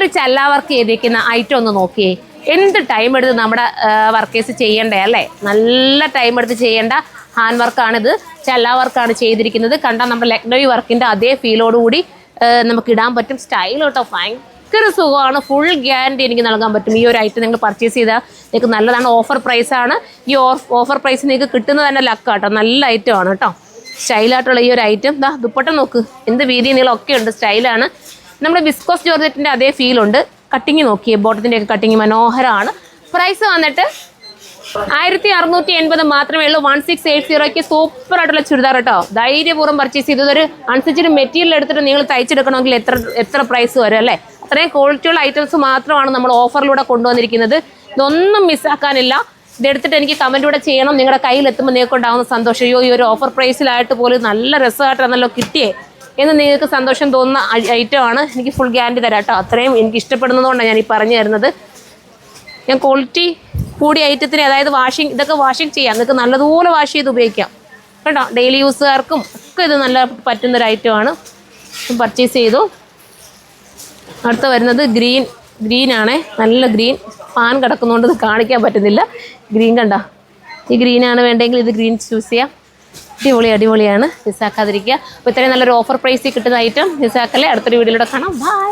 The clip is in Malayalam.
ഒരു ചല്ല വർക്ക് ചെയ്തിരിക്കുന്ന ഐറ്റം ഒന്ന് നോക്കിയേ. എന്ത് ടൈം എടുത്ത് നമ്മുടെ വർക്കേഴ്സ് ചെയ്യണ്ടേ അല്ലേ? നല്ല ടൈം എടുത്ത് ചെയ്യേണ്ട ഹാൻഡ് വർക്കാണിത്. ചല്ല വർക്കാണ് ചെയ്തിരിക്കുന്നത്. കണ്ടാൽ നമ്മുടെ ലക്നൗ വർക്കിൻ്റെ അതേ ഫീലോടുകൂടി നമുക്ക് ഇടാൻ പറ്റും. സ്റ്റൈൽ കേട്ടോ, ഭയങ്കര സുഖമാണ്. ഫുൾ ഗ്യാരണ്ടി എനിക്ക് നൽകാൻ പറ്റും. ഈ ഒരു ഐറ്റം നിങ്ങൾ പർച്ചേസ് ചെയ്താൽ നിങ്ങൾക്ക് നല്ലതാണ്. ഓഫർ പ്രൈസാണ്. ഈ ഓഫർ പ്രൈസ് നിങ്ങൾക്ക് കിട്ടുന്നത് തന്നെ ലക്കാട്ടോ. നല്ല ഐറ്റമാണ് കേട്ടോ. സ്റ്റൈലായിട്ടുള്ള ഈ ഒരു ഐറ്റം. ദാ ദുപ്പട്ട നോക്ക്, എന്ത് വീതി നീളമൊക്കെ ഉണ്ട്. സ്റ്റൈലാണ്. നമ്മുടെ വിസ്കോസ് ജോർജറ്റിൻ്റെ അതേ ഫീലുണ്ട്. കട്ടിങ് നോക്കിയേ, ബോട്ടത്തിൻ്റെയൊക്കെ കട്ടിങ് മനോഹരമാണ്. പ്രൈസ് വന്നിട്ട് 1680 മാത്രമേ ഉള്ളൂ. 1680ക്ക് സൂപ്പറായിട്ടുള്ള ചുരിദാർ കേട്ടോ. ധൈര്യപൂർവ്വം പർച്ചേസ് ചെയ്തത്. ഒരു അനുസരിച്ചൊരു മെറ്റീരിയൽ എടുത്തിട്ട് നിങ്ങൾ തയ്ച്ചെടുക്കണമെങ്കിൽ എത്ര പ്രൈസ് വരും അല്ലേ? അത്രയും ക്വാളിറ്റിയുള്ള ഐറ്റംസ് മാത്രമാണ് നമ്മൾ ഓഫറിലൂടെ കൊണ്ടുവന്നിരിക്കുന്നത്. ഇതൊന്നും മിസ്സാക്കാനില്ല. ഇതെടുത്തിട്ട് എനിക്ക് കമൻറ്റിലൂടെ ചെയ്യണം. നിങ്ങളുടെ കയ്യിലെത്തുമ്പോൾ നിങ്ങൾക്ക് ഉണ്ടാകുന്ന സന്തോഷം. ഈ ഒരു ഓഫർ പ്രൈസിലായിട്ട് പോലും നല്ല രസമായിട്ടാണല്ലോ കിട്ടിയേ എന്ന് നിങ്ങൾക്ക് സന്തോഷം തോന്നുന്ന ഐറ്റമാണ്. എനിക്ക് ഫുൾ ഗ്യാരണ്ടി തരാം കേട്ടോ. അത്രയും എനിക്ക് ഇഷ്ടപ്പെടുന്നതുകൊണ്ടാണ് ഞാൻ ഈ പറഞ്ഞു തരുന്നത്. ഞാൻ ക്വാളിറ്റി കൂടിയ ഐറ്റത്തിന്, അതായത് ഇതൊക്കെ വാഷിംഗ് ചെയ്യാം. നിങ്ങൾക്ക് നല്ലതുപോലെ വാഷ് ചെയ്ത് ഉപയോഗിക്കാം കേട്ടോ. ഡെയിലി യൂസുകാർക്കും ഒക്കെ ഇത് നല്ല പറ്റുന്നൊരു ഐറ്റമാണ്. പർച്ചേസ് ചെയ്തു. അടുത്ത വരുന്നത് ഗ്രീനാണേ. നല്ല ഗ്രീൻ. പാൻ കിടക്കുന്നതുകൊണ്ട് ഇത് കാണിക്കാൻ പറ്റുന്നില്ല. ഗ്രീൻ കണ്ടോ? ഈ ഗ്രീനാണ് വേണ്ടെങ്കിൽ ഇത് ഗ്രീൻ ചൂസ് ചെയ്യാം. അടിപൊളിയാണ്. മിസ്സാക്കാതിരിക്കുക. അപ്പോൾ ഇത്രയും നല്ലൊരു ഓഫർ പ്രൈസിൽ കിട്ടുന്ന ഐറ്റം മിസ്സാക്കല്ലേ. അടുത്തൊരു വീഡിയോയിലൂടെ കാണാം. ബൈ.